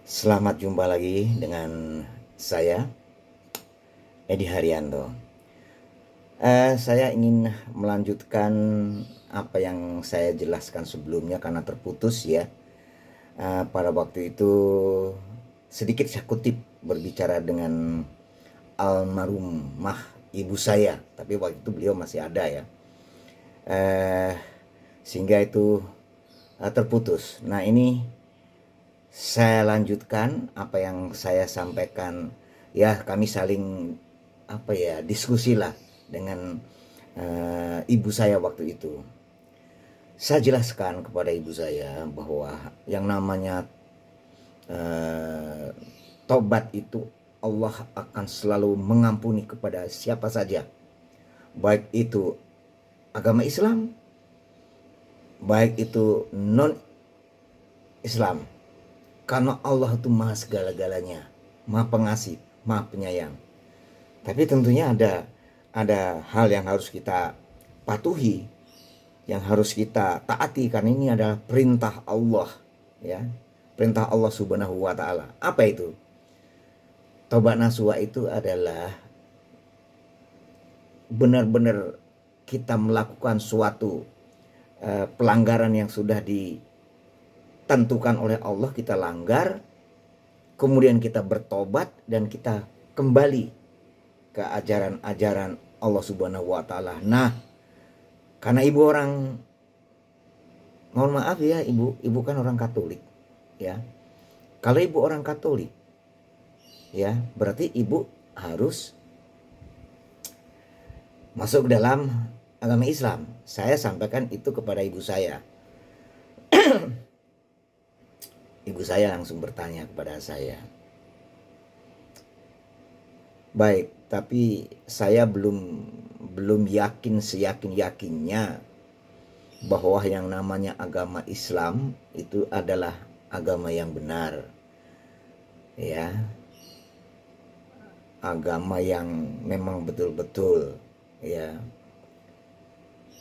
Selamat jumpa lagi dengan saya, Edi Haryanto. Saya ingin melanjutkan apa yang saya jelaskan sebelumnya karena terputus ya. Pada waktu itu sedikit saya kutip berbicara dengan almarhumah ibu saya, tapi waktu itu beliau masih ada ya. Sehingga itu terputus. Nah, ini saya lanjutkan apa yang saya sampaikan ya, kami saling diskusi lah dengan ibu saya waktu itu. Saya jelaskan kepada ibu saya bahwa yang namanya tobat itu Allah akan selalu mengampuni kepada siapa saja, baik itu agama Islam, baik itu non Islam. Karena Allah itu maha segala-galanya, maha pengasih, maha penyayang. Tapi tentunya ada hal yang harus kita patuhi, yang harus kita taati, karena ini adalah perintah Allah, ya, perintah Allah Subhanahu wa Ta'ala. Apa itu? Tobat nasuha itu adalah benar-benar kita melakukan suatu pelanggaran yang sudah ditentukan oleh Allah, kita langgar, kemudian kita bertobat dan kita kembali ke ajaran-ajaran Allah Subhanahu wa Ta'ala. Nah, karena ibu orang, mohon maaf ya, ibu kan orang Katolik ya. Kalau ibu orang Katolik ya, berarti ibu harus masuk dalam agama Islam. Saya sampaikan itu kepada ibu saya. Ibu saya langsung bertanya kepada saya, baik, tapi saya belum yakin seyakin-yakinnya bahwa yang namanya agama Islam itu adalah agama yang benar, ya, agama yang memang betul-betul, ya.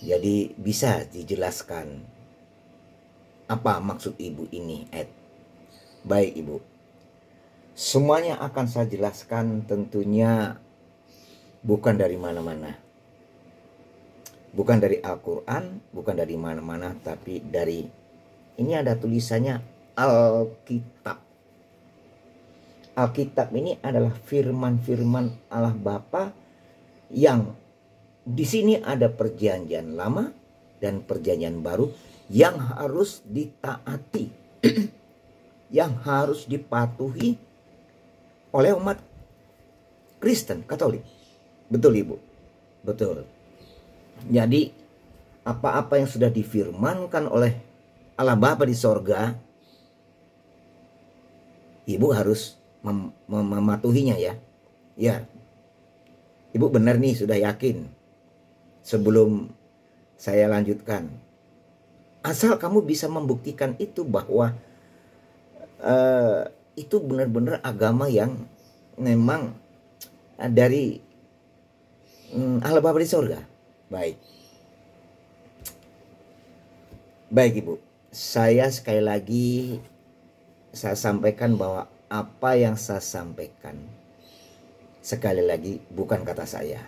Jadi bisa dijelaskan apa maksud ibu ini, Ed? Baik ibu, semuanya akan saya jelaskan, tentunya bukan dari mana-mana, bukan dari Al-Quran, bukan dari mana-mana, tapi dari, ini ada tulisannya Alkitab. Alkitab ini adalah firman-firman Allah Bapa yang di sini ada perjanjian lama dan perjanjian baru yang harus ditaati, yang harus dipatuhi oleh umat Kristen Katolik. Betul ibu? Betul. Jadi apa-apa yang sudah difirmankan oleh Allah Bapa di sorga, ibu harus mematuhinya ya. Ya, ibu benar nih, sudah yakin. Sebelum saya lanjutkan, asal kamu bisa membuktikan itu bahwa itu benar-benar agama yang memang dari Allah Bapa di sorga. Baik ibu, saya sekali lagi saya sampaikan bahwa apa yang saya sampaikan sekali lagi bukan kata saya,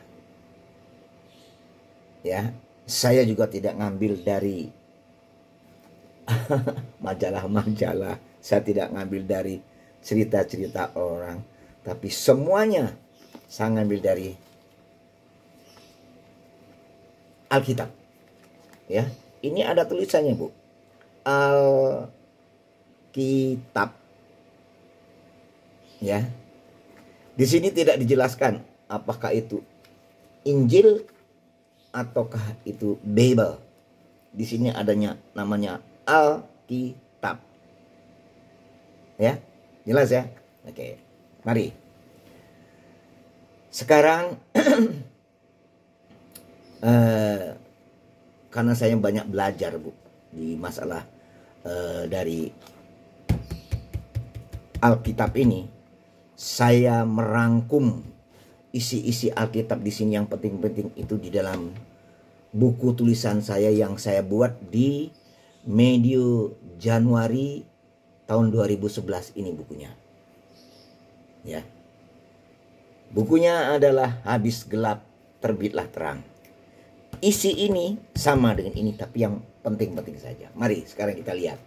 ya. Saya juga tidak ngambil dari majalah-majalah, saya tidak ngambil dari cerita-cerita orang, tapi semuanya saya ngambil dari Alkitab, ya. Ini ada tulisannya bu, Alkitab, ya. Di sini tidak dijelaskan apakah itu Injil ataukah itu Bible. Di sini adanya namanya Alkitab, ya. Jelas ya? Oke, mari sekarang karena saya banyak belajar bu di masalah dari Alkitab ini, saya merangkum isi-isi Alkitab di sini. Yang penting-penting itu di dalam buku tulisan saya yang saya buat di medio Januari tahun 2011 ini bukunya. Ya. Bukunya adalah Habis Gelap Terbitlah Terang. Isi ini sama dengan ini, tapi yang penting-penting saja. Mari sekarang kita lihat.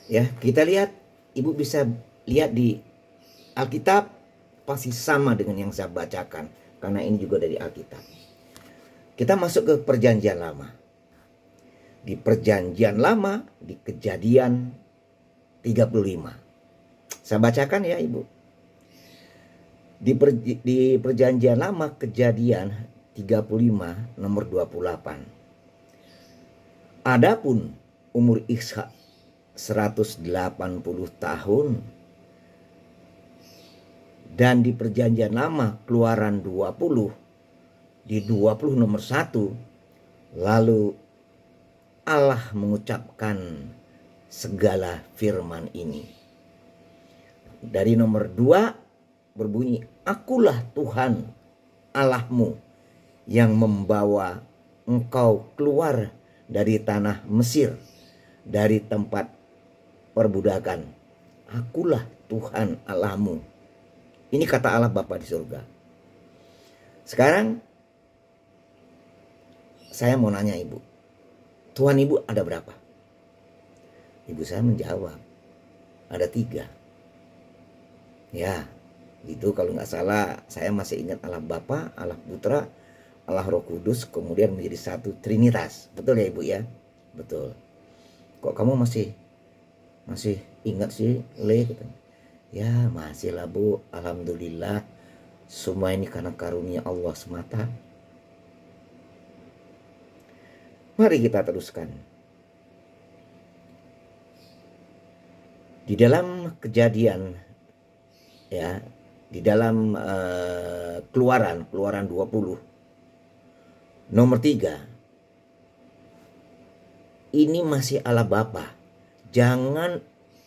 Ya, kita lihat, Ibu bisa lihat di Alkitab pasti sama dengan yang saya bacakan, karena ini juga dari Alkitab. Kita masuk ke Perjanjian Lama. Di Perjanjian Lama, di Kejadian 35. Saya bacakan ya, Ibu. Di Perjanjian Lama, Kejadian 35 nomor 28. Adapun umur Ishak 180 tahun. Dan di Perjanjian Lama, Keluaran 20, di 20 nomor 1, lalu Allah mengucapkan segala firman ini. Dari nomor 2 berbunyi, Akulah Tuhan Allahmu yang membawa engkau keluar dari tanah Mesir, dari tempat perbudakan. Akulah Tuhan Allahmu. Ini kata Allah Bapa di surga. Sekarang saya mau nanya Ibu, Tuhan Ibu ada berapa? Ibu saya menjawab, ada 3. Ya, itu kalau nggak salah, saya masih ingat Allah Bapa, Allah Putra, Allah Roh Kudus, kemudian menjadi satu Trinitas. Betul ya Ibu ya? Betul. Kok kamu masih ingat sih, Le? Ya masih lah Bu, alhamdulillah. Semua ini karena karunia Allah semata. Mari kita teruskan. Di dalam Kejadian, ya, di dalam Keluaran 20 nomor 3. Ini masih Allah Bapa. Jangan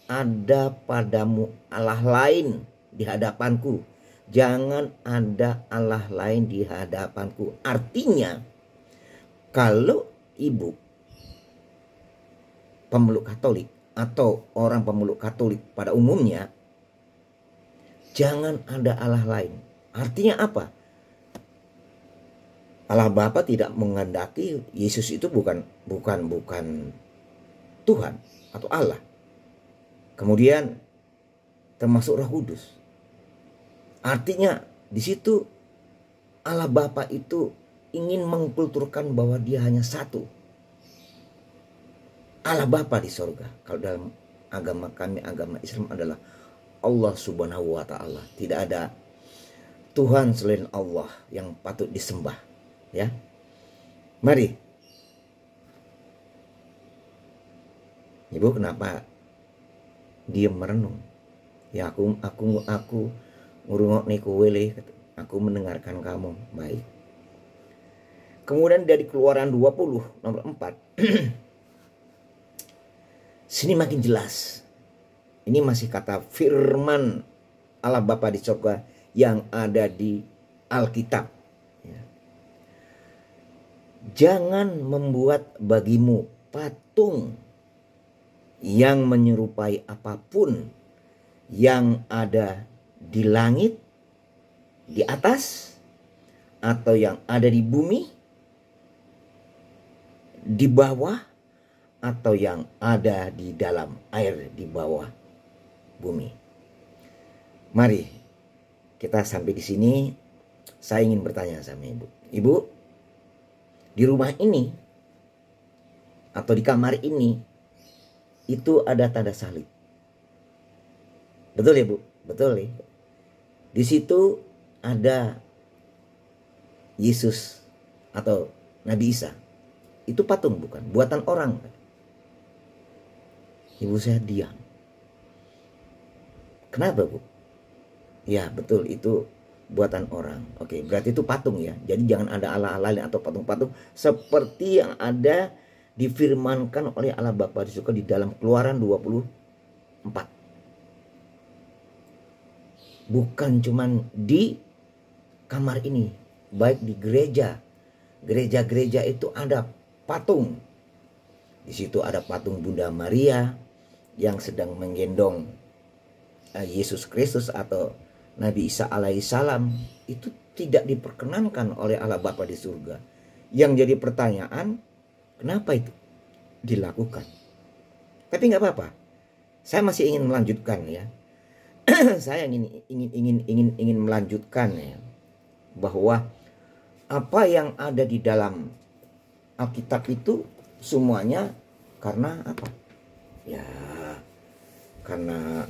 ada padamu Allah lain di hadapanku. Jangan ada Allah lain di hadapanku. Artinya, kalau Ibu pemeluk Katolik atau orang pemeluk Katolik pada umumnya, jangan ada Allah lain. Artinya apa? Allah Bapa tidak menghendaki Yesus itu bukan Tuhan atau Allah. Kemudian termasuk Roh Kudus. Artinya di situ Allah Bapa itu ingin mengkulturkan bahwa dia hanya satu. Allah Bapa di sorga. Kalau dalam agama kami, agama Islam adalah Allah Subhanahu wa Ta'ala. Tidak ada Tuhan selain Allah yang patut disembah. Ya, mari. Ibu kenapa diam merenung? Ya aku ngurungok niku wele, aku mendengarkan kamu. Baik. Kemudian dari Keluaran 20 nomor 4. Sini makin jelas. Ini masih kata firman Allah Bapa di surga yang ada di Alkitab. Ya. Jangan membuat bagimu patung yang menyerupai apapun yang ada di langit, di atas, atau yang ada di bumi, di bawah, atau yang ada di dalam air di bawah bumi. Mari kita sampai di sini. Saya ingin bertanya sama Ibu. Ibu, di rumah ini atau di kamar ini itu ada tanda salib. Betul ya Bu? Betul ya. Di situ ada Yesus atau Nabi Isa. Itu patung bukan? Buatan orang. Ibu saya diam. Kenapa Bu? Ya betul, itu buatan orang. Oke, berarti itu patung ya. Jadi jangan ada Allah-Allah lain atau patung-patung seperti yang ada difirmankan oleh Allah Bapa di surga di dalam Keluaran 24. Bukan cuman di kamar ini, baik di gereja. Gereja-gereja itu ada patung. Di situ ada patung Bunda Maria, yang sedang menggendong Yesus Kristus atau Nabi Isa alaihissalam itu tidak diperkenankan oleh Allah Bapa di surga. Yang jadi pertanyaan, kenapa itu dilakukan? Tapi nggak apa-apa. Saya masih ingin melanjutkan ya. Saya ingin melanjutkan ya, bahwa apa yang ada di dalam Alkitab itu semuanya karena apa? Ya, karena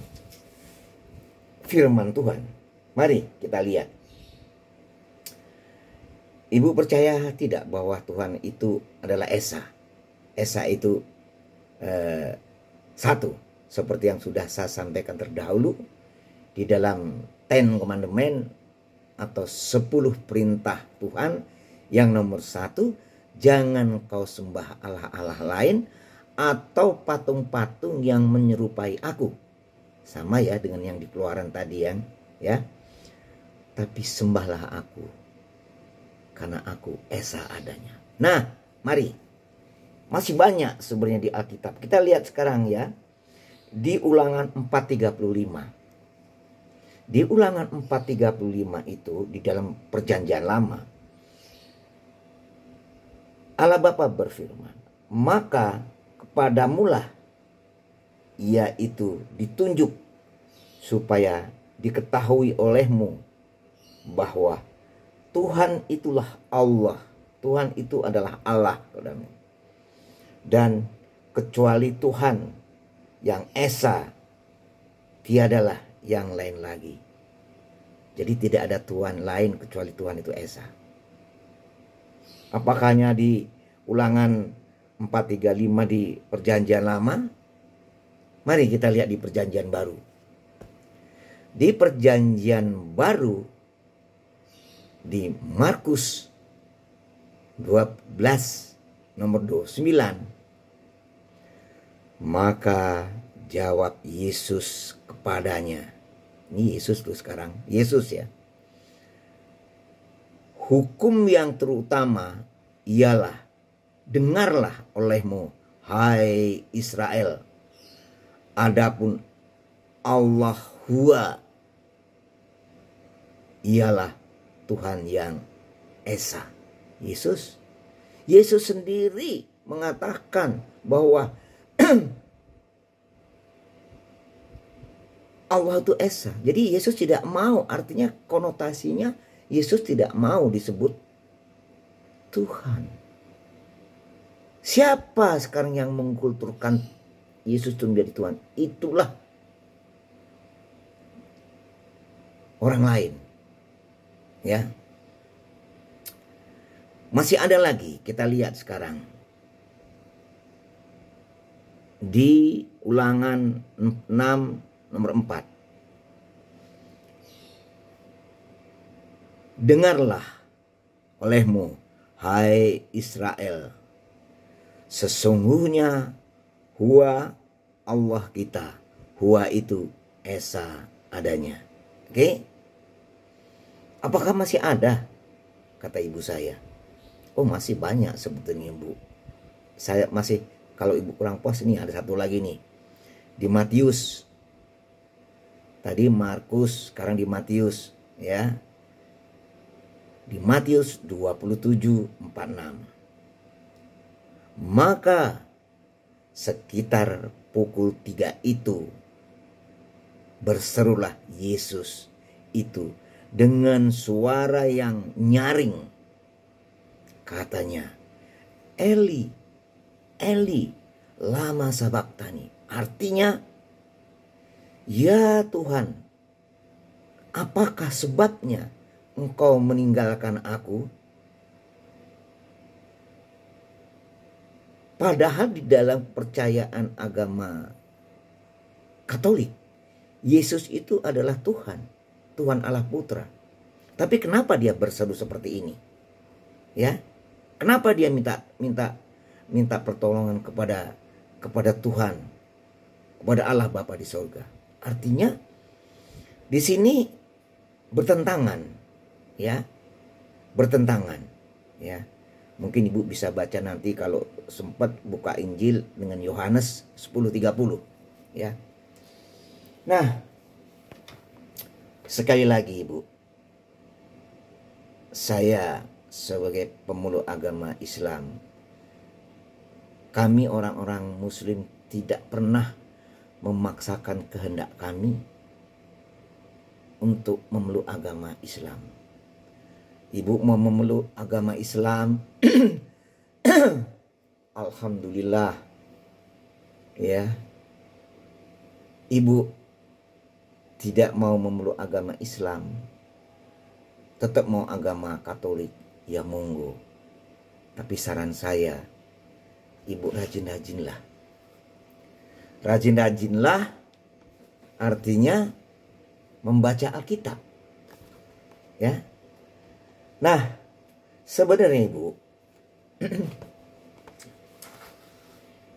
firman Tuhan. Mari kita lihat. Ibu percaya tidak bahwa Tuhan itu adalah Esa? Esa itu satu, seperti yang sudah saya sampaikan terdahulu di dalam 10 Commandment atau 10 perintah Tuhan. Yang nomor 1, jangan kau sembah Allah-Allah lain atau patung-patung yang menyerupai aku. Sama ya dengan yang di Keluaran tadi yang ya. Tapi sembahlah aku, karena aku Esa adanya. Nah, mari. Masih banyak sebenarnya di Alkitab. Kita lihat sekarang ya. Di Ulangan 4:35. Di Ulangan 4:35 itu di dalam Perjanjian Lama, Allah Bapa berfirman, maka kepadamulah ia itu ditunjuk supaya diketahui olehmu bahwa Tuhan itulah Allah. Tuhan itu adalah Allah. Dan kecuali Tuhan yang Esa, tiadalah yang lain lagi. Jadi tidak ada Tuhan lain kecuali Tuhan itu Esa. Apakahnya di Ulangan 4:35 di Perjanjian Lama? Mari kita lihat di Perjanjian Baru. Di Perjanjian Baru di Markus 12 nomor 29, maka jawab Yesus kepadanya. Ini Yesus tuh sekarang, Yesus ya. Hukum yang terutama ialah, dengarlah olehmu, hai Israel, adapun Allah Huwa, ialah Tuhan yang Esa. Yesus sendiri mengatakan bahwa Allah itu Esa. Jadi Yesus tidak mau, artinya konotasinya Yesus tidak mau disebut Tuhan. Siapa sekarang yang mengkulturkan Yesus itu menjadi Tuhan? Itulah orang lain. Ya. Masih ada lagi, kita lihat sekarang. Di Ulangan 6 nomor 4. Dengarlah olehmu, hai Israel, sesungguhnya Huwa Allah kita. Huwa itu Esa adanya. Oke? Apakah masih ada? Kata ibu saya. Oh, masih banyak sebetulnya, Bu. Saya masih, kalau ibu kurang puas, ini ada satu lagi nih. Di Matius. Tadi Markus, sekarang di Matius, ya. Di Matius 27:46. Maka sekitar pukul 3 itu berserulah Yesus itu dengan suara yang nyaring. Katanya, Eli, Eli, lama sabaktani. Artinya, ya Tuhan, apakah sebabnya Engkau meninggalkan aku? Padahal di dalam percayaan agama Katolik, Yesus itu adalah Tuhan, Tuhan Allah Putra. Tapi kenapa dia berseru seperti ini? Ya, kenapa dia minta pertolongan kepada Tuhan, kepada Allah Bapa di surga? Artinya di sini bertentangan. Ya, bertentangan. Ya, mungkin ibu bisa baca nanti kalau sempat buka Injil dengan Yohanes 10:30. ya. Nah, sekali lagi Ibu, saya sebagai pemeluk agama Islam, kami orang-orang Muslim tidak pernah memaksakan kehendak kami untuk memeluk agama Islam. Ibu mau memeluk agama Islam, alhamdulillah, ya. Ibu tidak mau memeluk agama Islam, tetap mau agama Katolik, ya monggo. Tapi saran saya, Ibu rajin-rajinlah. Rajin-rajinlah artinya membaca Alkitab. Ya. Nah, sebenarnya Ibu,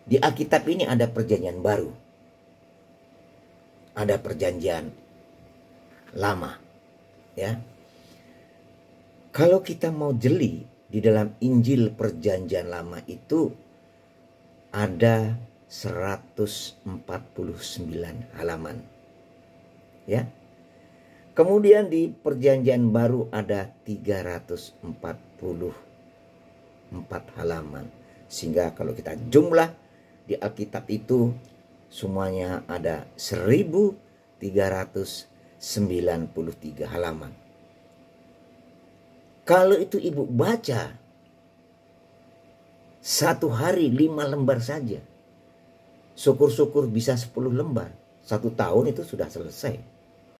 di Alkitab ini ada perjanjian baru. Ada perjanjian lama. Ya. Kalau kita mau jeli di dalam Injil perjanjian lama itu ada 149 halaman. Ya. Kemudian di perjanjian baru ada 344 halaman. Sehingga kalau kita jumlah di Alkitab itu semuanya ada 1393 halaman. Kalau itu Ibu baca satu hari 5 lembar saja, syukur-syukur bisa 10 lembar. 1 tahun itu sudah selesai.